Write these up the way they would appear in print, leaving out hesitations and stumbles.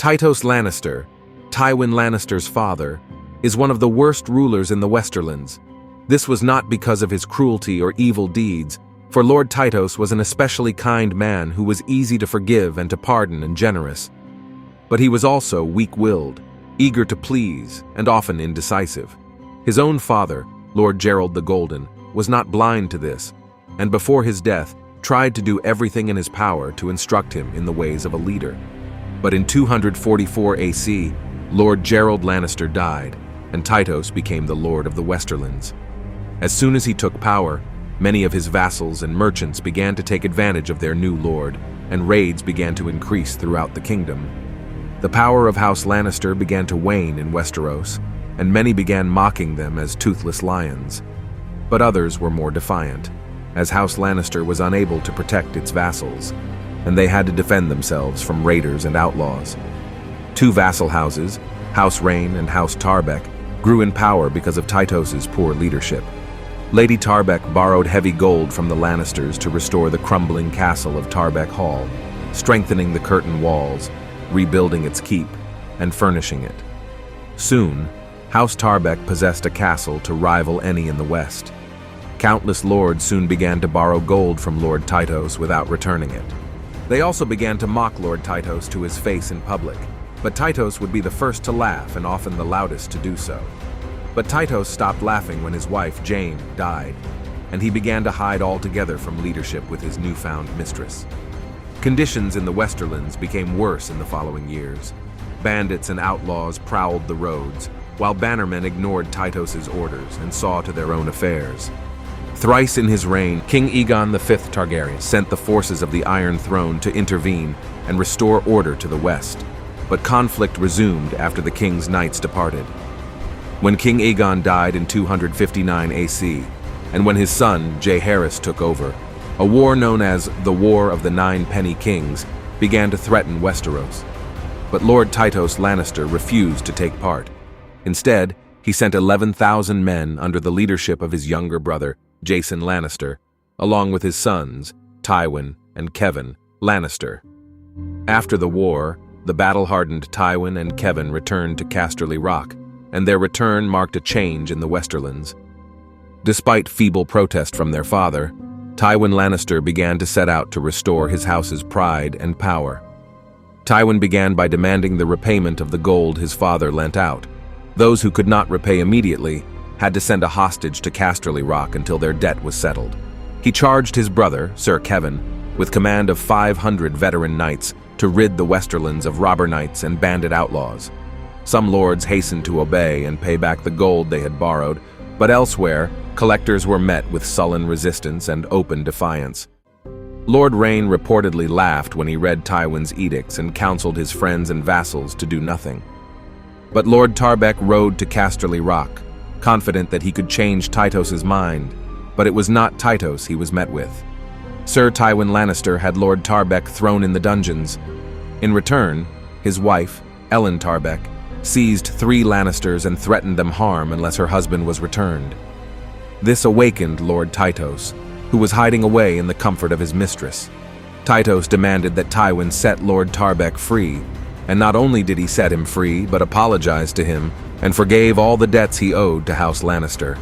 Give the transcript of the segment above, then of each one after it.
Tytos Lannister, Tywin Lannister's father, is one of the worst rulers in the Westerlands. This was not because of his cruelty or evil deeds, for Lord Tytos was an especially kind man who was easy to forgive and to pardon and generous. But he was also weak-willed, eager to please, and often indecisive. His own father, Lord Gerald the Golden, was not blind to this, and before his death, tried to do everything in his power to instruct him in the ways of a leader. But in 244 AC, Lord Gerald Lannister died, and Tytos became the Lord of the Westerlands. As soon as he took power, many of his vassals and merchants began to take advantage of their new lord, and raids began to increase throughout the kingdom. The power of House Lannister began to wane in Westeros, and many began mocking them as toothless lions. But others were more defiant, as House Lannister was unable to protect its vassals, and they had to defend themselves from raiders and outlaws. Two vassal houses, House Reyen and House Tarback, grew in power because of Tytos's poor leadership. Lady Tarback borrowed heavy gold from the Lannisters to restore the crumbling castle of Tarback Hall, strengthening the curtain walls, rebuilding its keep, and furnishing it. Soon, House Tarback possessed a castle to rival any in the West. Countless lords soon began to borrow gold from Lord Tytos without returning it. They also began to mock Lord Tytos to his face in public, but Tytos would be the first to laugh and often the loudest to do so. But Tytos stopped laughing when his wife, Jane, died, and he began to hide altogether from leadership with his newfound mistress. Conditions in the Westerlands became worse in the following years. Bandits and outlaws prowled the roads, while bannermen ignored Tytos's orders and saw to their own affairs. Thrice in his reign, King Aegon V Targaryen sent the forces of the Iron Throne to intervene and restore order to the west, but conflict resumed after the king's knights departed. When King Aegon died in 259 AC, and when his son, Jaehaerys, took over, a war known as the War of the Nine Penny Kings began to threaten Westeros. But Lord Tytos Lannister refused to take part. Instead, he sent 11,000 men under the leadership of his younger brother, Jason Lannister, along with his sons, Tywin and Kevan Lannister. After the war, the battle-hardened Tywin and Kevan returned to Casterly Rock, and their return marked a change in the Westerlands. Despite feeble protest from their father, Tywin Lannister began to set out to restore his house's pride and power. Tywin began by demanding the repayment of the gold his father lent out. Those who could not repay immediately had to send a hostage to Casterly Rock until their debt was settled. He charged his brother, Sir Kevan, with command of 500 veteran knights to rid the Westerlands of robber knights and bandit outlaws. Some lords hastened to obey and pay back the gold they had borrowed, but elsewhere, collectors were met with sullen resistance and open defiance. Lord Reyen reportedly laughed when he read Tywin's edicts and counseled his friends and vassals to do nothing. But Lord Tarback rode to Casterly Rock, confident that he could change Tytos's mind, but it was not Tytos he was met with. Sir Tywin Lannister had Lord Tarback thrown in the dungeons. In return, his wife, Reyen-Tarback, seized 3 Lannisters and threatened them harm unless her husband was returned. This awakened Lord Tytos, who was hiding away in the comfort of his mistress. Tytos demanded that Tywin set Lord Tarback free, and not only did he set him free, but apologized to him and forgave all the debts he owed to House Lannister.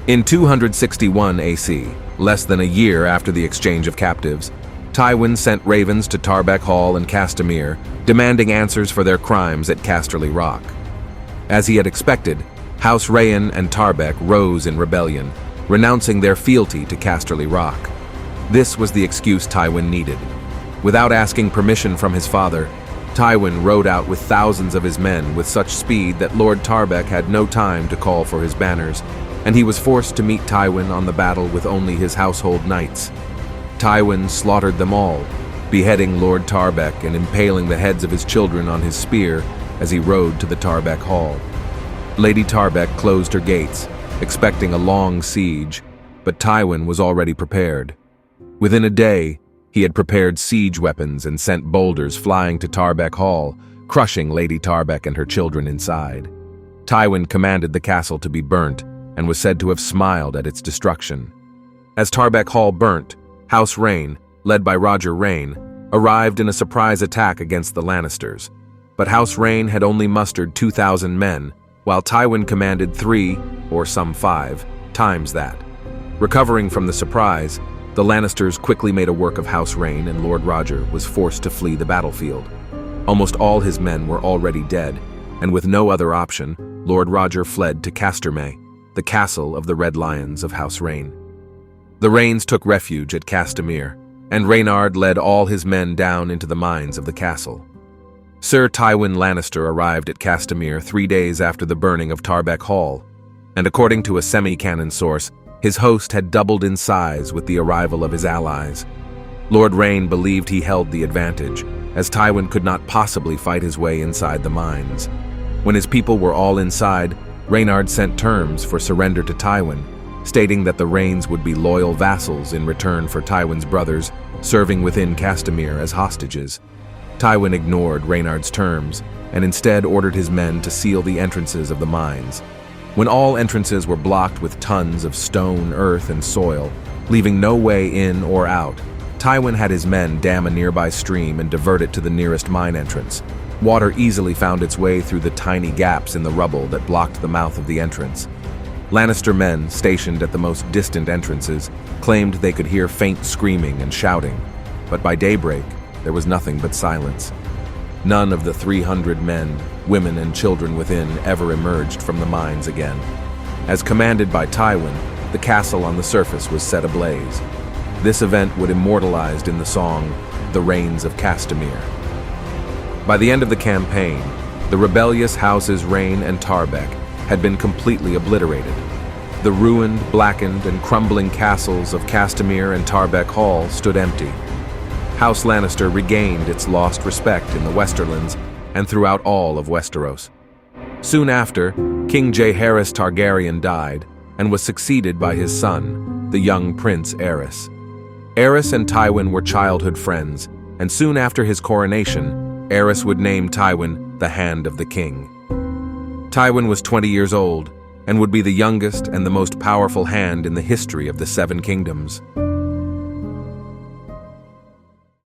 In 261 AC, less than a year after the exchange of captives, Tywin sent ravens to Tarback Hall and Castamere, demanding answers for their crimes at Casterly Rock. As he had expected, House Reyen and Tarback rose in rebellion, renouncing their fealty to Casterly Rock. This was the excuse Tywin needed. Without asking permission from his father, Tywin rode out with thousands of his men with such speed that Lord Tarback had no time to call for his banners, and he was forced to meet Tywin on the battle with only his household knights. Tywin slaughtered them all, beheading Lord Tarback and impaling the heads of his children on his spear as he rode to the Tarback Hall. Lady Tarback closed her gates, expecting a long siege, but Tywin was already prepared. Within a day, he had prepared siege weapons and sent boulders flying to Tarback Hall, crushing Lady Tarback and her children inside. Tywin commanded the castle to be burnt and was said to have smiled at its destruction. As Tarback Hall burnt, House Reyen, led by Roger Reyen, arrived in a surprise attack against the Lannisters. but House Reyn had only mustered 2,000 men, while Tywin commanded 3, or some 5, times that. Recovering from the surprise, the Lannisters quickly made a work of House Reyn, and Lord Roger was forced to flee the battlefield. Almost all his men were already dead, and with no other option, Lord Roger fled to Castamere, the castle of the Red Lions of House Reyn. The Reyns took refuge at Castamere, and Reynard led all his men down into the mines of the castle. Sir Tywin Lannister arrived at Castamere 3 days after the burning of Tarback Hall, and according to a semi-canon source, his host had doubled in size with the arrival of his allies. Lord Reyn believed he held the advantage, as Tywin could not possibly fight his way inside the mines. When his people were all inside, Reynard sent terms for surrender to Tywin, stating that the Reyns would be loyal vassals in return for Tywin's brothers serving within Castamere as hostages. Tywin ignored Reynard's terms and instead ordered his men to seal the entrances of the mines. When all entrances were blocked with tons of stone, earth, and soil, leaving no way in or out, Tywin had his men dam a nearby stream and divert it to the nearest mine entrance. Water easily found its way through the tiny gaps in the rubble that blocked the mouth of the entrance. Lannister men stationed at the most distant entrances claimed they could hear faint screaming and shouting, but by daybreak, there was nothing but silence. None of the 300 men, women, and children within ever emerged from the mines again. As commanded by Tywin, the castle on the surface was set ablaze. This event would immortalized in the song, The Rains of Castamere. By the end of the campaign, the rebellious houses Reyen and Tarback had been completely obliterated. The ruined, blackened, and crumbling castles of Castamere and Tarback Hall stood empty. House Lannister regained its lost respect in the Westerlands and throughout all of Westeros. Soon after, King Jaehaerys Targaryen died and was succeeded by his son, the young Prince Aerys. Aerys and Tywin were childhood friends, and soon after his coronation, Aerys would name Tywin the Hand of the King. Tywin was 20 years old and would be the youngest and the most powerful hand in the history of the Seven Kingdoms.